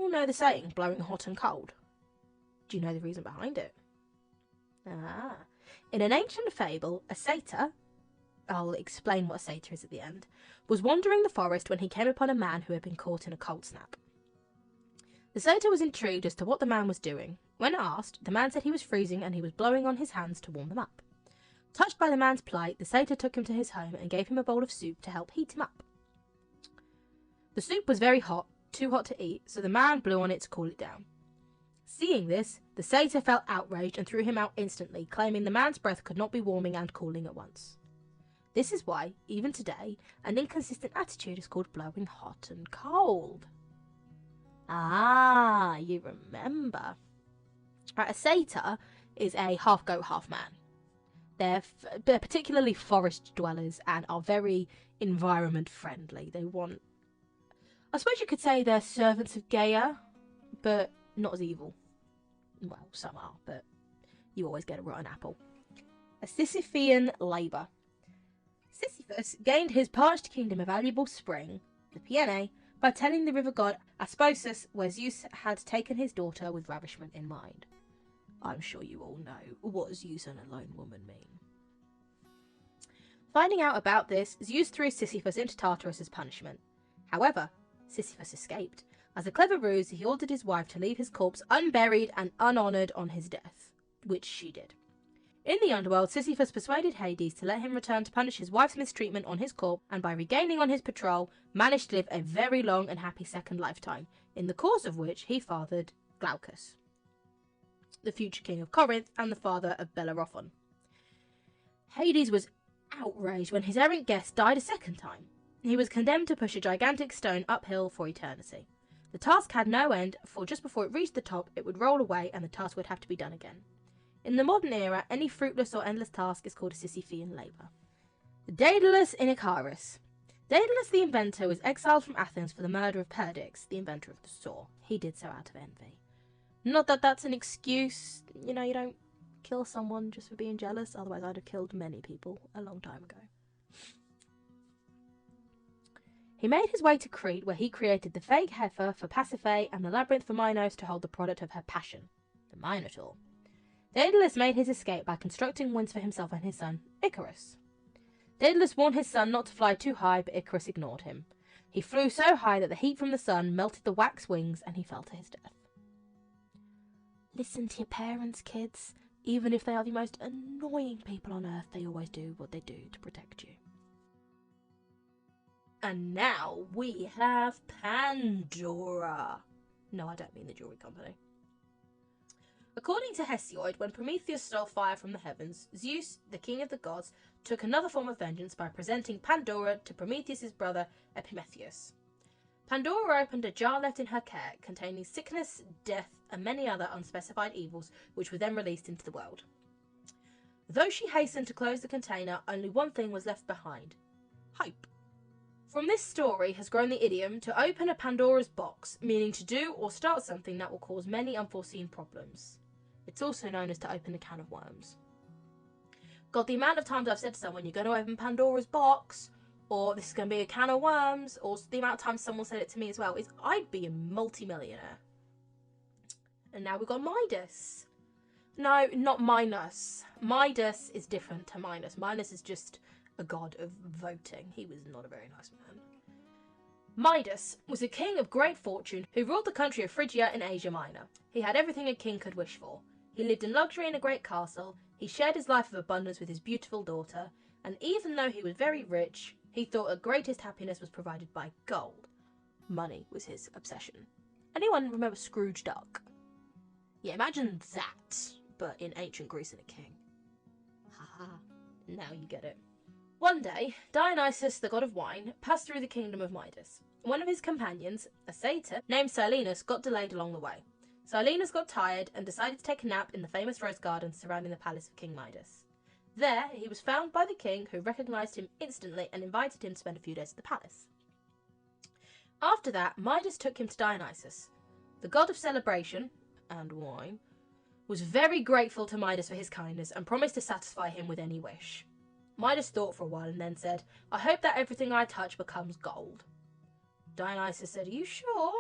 all know the saying, blowing hot and cold? Do you know the reason behind it? In an ancient fable, a satyr, I'll explain what a satyr is at the end, was wandering the forest when he came upon a man who had been caught in a cold snap. The satyr was intrigued as to what the man was doing. When asked, the man said he was freezing and he was blowing on his hands to warm them up. Touched by the man's plight, the satyr took him to his home and gave him a bowl of soup to help heat him up. The soup was very hot, too hot to eat, so the man blew on it to cool it down. Seeing this, the satyr felt outraged and threw him out instantly, claiming the man's breath could not be warming and cooling at once. This is why, even today, an inconsistent attitude is called blowing hot and cold. Ah, you remember. Right, a satyr is a half goat, half man. They're particularly forest dwellers and are very environment friendly. They want, I suppose you could say they're servants of Gaia, but not as evil. Well, some are, but you always get a rotten apple. A Sisyphean labour. Sisyphus gained his parched kingdom a valuable spring, the Peene, by telling the river god Asposus where Zeus had taken his daughter with ravishment in mind. I'm sure you all know what Zeus and a lone woman mean. Finding out about this, Zeus threw Sisyphus into Tartarus as punishment. However, Sisyphus escaped. As a clever ruse, he ordered his wife to leave his corpse unburied and unhonoured on his death, which she did. In the underworld, Sisyphus persuaded Hades to let him return to punish his wife's mistreatment on his corpse, and by regaining on his patrol, managed to live a very long and happy second lifetime, in the course of which he fathered Glaucus, the future king of Corinth and the father of Bellerophon. Hades was outraged when his errant guest died a second time. He was condemned to push a gigantic stone uphill for eternity. The task had no end, for just before it reached the top, it would roll away and the task would have to be done again. In the modern era, any fruitless or endless task is called a Sisyphean labour. Daedalus in Icarus. Daedalus the inventor was exiled from Athens for the murder of Perdix, the inventor of the saw. He did so out of envy. Not that that's an excuse, you don't kill someone just for being jealous, otherwise I'd have killed many people a long time ago. He made his way to Crete, where he created the fake heifer for Pasiphae and the labyrinth for Minos to hold the product of her passion, the Minotaur. Daedalus made his escape by constructing wings for himself and his son, Icarus. Daedalus warned his son not to fly too high, but Icarus ignored him. He flew so high that the heat from the sun melted the wax wings and he fell to his death. Listen to your parents, kids. Even if they are the most annoying people on earth, they always do what they do to protect you. And now we have Pandora. No, I don't mean the jewellery company. According to Hesiod, when Prometheus stole fire from the heavens, Zeus, the king of the gods, took another form of vengeance by presenting Pandora to Prometheus' brother Epimetheus. Pandora opened a jar left in her care, containing sickness, death, and many other unspecified evils, which were then released into the world. Though she hastened to close the container, only one thing was left behind: hope. From this story has grown the idiom to open a Pandora's box, meaning to do or start something that will cause many unforeseen problems. It's also known as to open a can of worms. God, the amount of times I've said to someone, you're going to open Pandora's box, or this is going to be a can of worms, or the amount of times someone said it to me as well, is I'd be a multi-millionaire. And now we've got Midas. No, not Minos. Midas is different to Minos. Minos is just a god of voting. He was not a very nice man. Midas was a king of great fortune who ruled the country of Phrygia in Asia Minor. He had everything a king could wish for. He lived in luxury in a great castle, he shared his life of abundance with his beautiful daughter, and even though he was very rich, he thought the greatest happiness was provided by gold. Money was his obsession. Anyone remember Scrooge Duck? Yeah, imagine that, but in ancient Greece and a king. Haha, now you get it. One day, Dionysus, the god of wine, passed through the kingdom of Midas. One of his companions, a satyr named Silenus, got delayed along the way. Silenus got tired and decided to take a nap in the famous rose garden surrounding the palace of King Midas. There, he was found by the king, who recognised him instantly and invited him to spend a few days at the palace. After that, Midas took him to Dionysus. The god of celebration, and wine, was very grateful to Midas for his kindness and promised to satisfy him with any wish. Midas thought for a while and then said, "I hope that everything I touch becomes gold." Dionysus said, "Are you sure?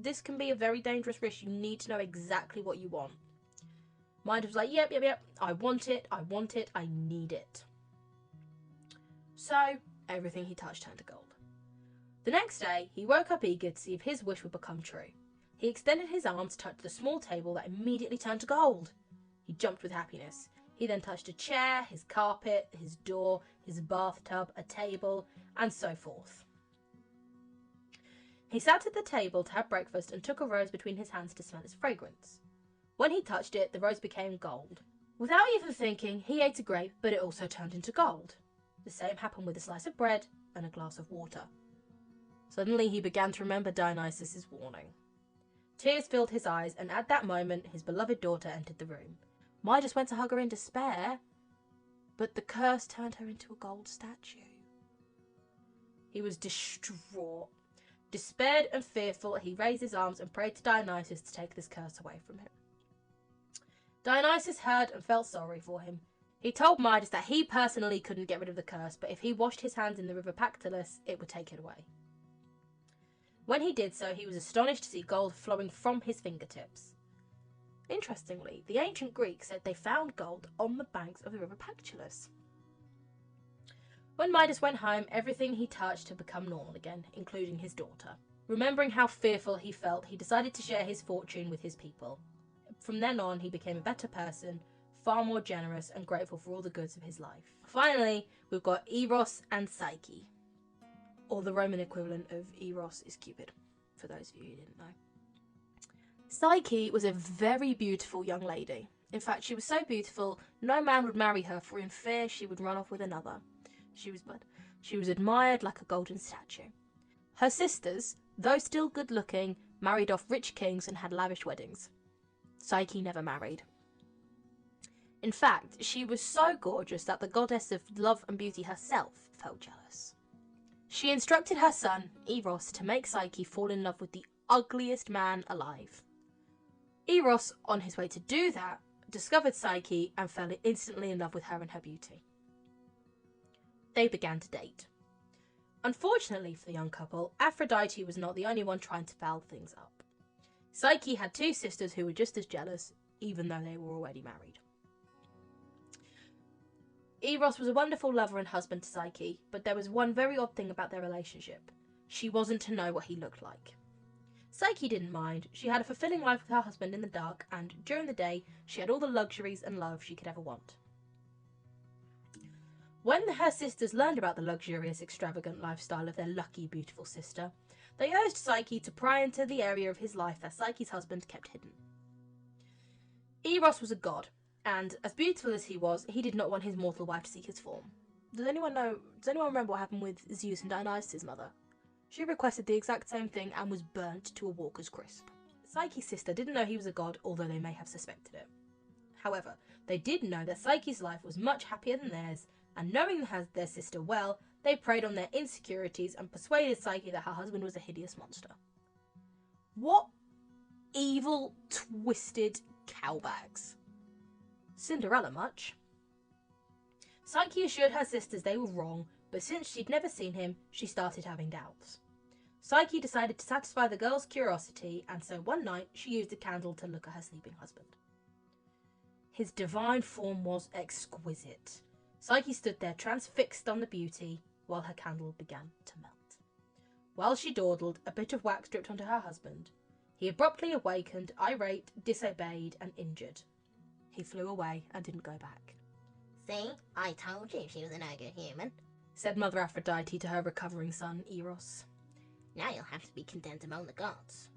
this can be a very dangerous risk. You need to know exactly what you want. Midas was like, yep. I want it, I need it. So, everything he touched turned to gold. The next day, he woke up eager to see if his wish would become true. He extended his arm to touch the small table that immediately turned to gold. He jumped with happiness. He then touched a chair, his carpet, his door, his bathtub, a table, and so forth. He sat at the table to have breakfast and took a rose between his hands to smell its fragrance. When he touched it, the rose became gold. Without even thinking, he ate a grape, but it also turned into gold. The same happened with a slice of bread and a glass of water. Suddenly he began to remember Dionysus's warning. Tears filled his eyes, and at that moment his beloved daughter entered the room. Midas went to hug her in despair, but the curse turned her into a gold statue. He was distraught. Despaired and fearful, he raised his arms and prayed to Dionysus to take this curse away from him. Dionysus heard and felt sorry for him. He told Midas that he personally couldn't get rid of the curse, but if he washed his hands in the river Pactolus, it would take it away. When he did so, he was astonished to see gold flowing from his fingertips. Interestingly, the ancient Greeks said they found gold on the banks of the river Pactolus. When Midas went home, everything he touched had become normal again, including his daughter. Remembering how fearful he felt, he decided to share his fortune with his people. From then on, he became a better person, far more generous and grateful for all the goods of his life. Finally, we've got Eros and Psyche. Or the Roman equivalent of Eros is Cupid, for those of you who didn't know. Psyche was a very beautiful young lady. In fact, she was so beautiful, no man would marry her, for in fear she would run off with another. She was admired like a golden statue. Her sisters, though still good-looking, married off rich kings and had lavish weddings. Psyche never married. In fact, she was so gorgeous that the goddess of love and beauty herself felt jealous. She instructed her son, Eros, to make Psyche fall in love with the ugliest man alive. Eros, on his way to do that, discovered Psyche and fell instantly in love with her and her beauty. They began to date. Unfortunately for the young couple, Aphrodite was not the only one trying to foul things up. Psyche had two sisters who were just as jealous, even though they were already married. Eros was a wonderful lover and husband to Psyche, but there was one very odd thing about their relationship. She wasn't to know what he looked like. Psyche didn't mind. She had a fulfilling life with her husband in the dark, and during the day, she had all the luxuries and love she could ever want. When her sisters learned about the luxurious, extravagant lifestyle of their lucky, beautiful sister, they urged Psyche to pry into the area of his life that Psyche's husband kept hidden. Eros was a god, and as beautiful as he was, he did not want his mortal wife to see his form. Does anyone remember what happened with Zeus and Dionysus' mother? She requested the exact same thing and was burnt to a walker's crisp. Psyche's sister didn't know he was a god, although they may have suspected it. However, they did know that Psyche's life was much happier than theirs, and knowing their sister well, they preyed on their insecurities and persuaded Psyche that her husband was a hideous monster. What evil, twisted cowbags. Cinderella much. Psyche assured her sisters they were wrong, but since she'd never seen him, she started having doubts. Psyche decided to satisfy the girl's curiosity, and so one night she used a candle to look at her sleeping husband. His divine form was exquisite. Psyche stood there transfixed on the beauty, while her candle began to melt. While she dawdled, a bit of wax dripped onto her husband. He abruptly awakened, irate, disobeyed, and injured. He flew away and didn't go back. See, I told you she was a no-good human, said Mother Aphrodite to her recovering son, Eros. Now you'll have to be condemned among the gods.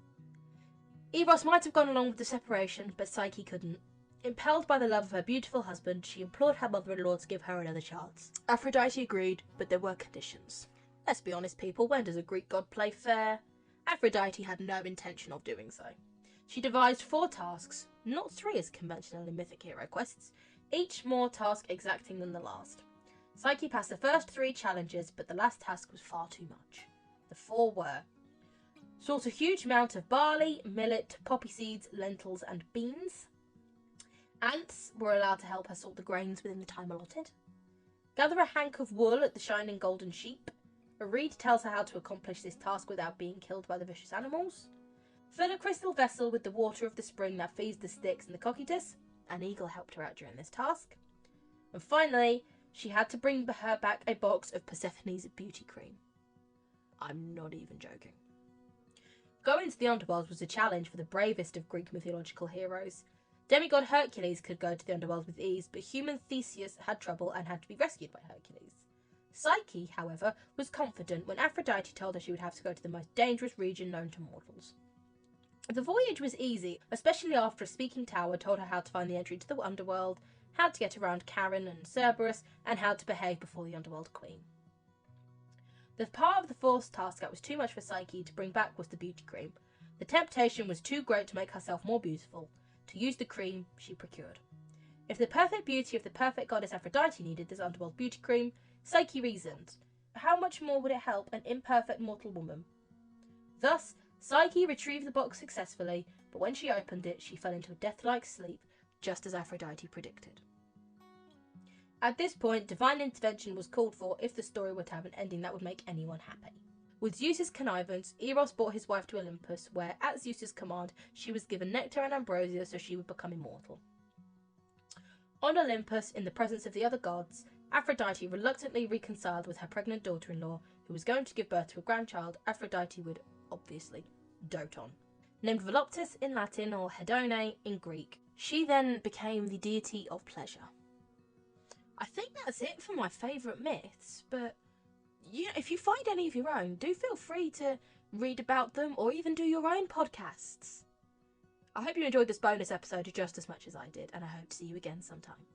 Eros might have gone along with the separation, but Psyche couldn't. Impelled by the love of her beautiful husband, she implored her mother-in-law to give her another chance. Aphrodite agreed, but there were conditions. Let's be honest, people, when does a Greek god play fair? Aphrodite had no intention of doing so. She devised 4 tasks, not 3 as conventional in mythic hero quests, each more task exacting than the last. Psyche passed the first 3 challenges, but the last task was far too much. The 4 were: sort a huge amount of barley, millet, poppy seeds, lentils, and beans. Ants were allowed to help her sort the grains within the time allotted. Gather a hank of wool at the shining golden sheep. A reed tells her how to accomplish this task without being killed by the vicious animals. Fill a crystal vessel with the water of the spring that feeds the Styx and the Cocytus. An eagle helped her out during this task. And finally, she had to bring her back a box of Persephone's beauty cream. I'm not even joking. Going to the underworld was a challenge for the bravest of Greek mythological heroes. Demigod Hercules could go to the underworld with ease, but human Theseus had trouble and had to be rescued by Hercules. Psyche, however, was confident when Aphrodite told her she would have to go to the most dangerous region known to mortals. The voyage was easy, especially after a speaking tower told her how to find the entry to the underworld, how to get around Charon and Cerberus, and how to behave before the underworld queen. The part of the fourth task that was too much for Psyche to bring back was the beauty cream. The temptation was too great to make herself more beautiful. To use the cream, she procured. If the perfect beauty of the perfect goddess Aphrodite needed this underworld beauty cream, Psyche reasoned, how much more would it help an imperfect mortal woman? Thus, Psyche retrieved the box successfully, but when she opened it, she fell into a death-like sleep, just as Aphrodite predicted. At this point, divine intervention was called for if the story were to have an ending that would make anyone happy. With Zeus's connivance, Eros brought his wife to Olympus, where, at Zeus's command, she was given nectar and ambrosia so she would become immortal. On Olympus, in the presence of the other gods, Aphrodite reluctantly reconciled with her pregnant daughter-in-law, who was going to give birth to a grandchild Aphrodite would, obviously, dote on. Named Voluptus in Latin or Hedone in Greek, she then became the deity of pleasure. I think that's it for my favourite myths, but if you find any of your own, do feel free to read about them or even do your own podcasts. I hope you enjoyed this bonus episode just as much as I did, and I hope to see you again sometime.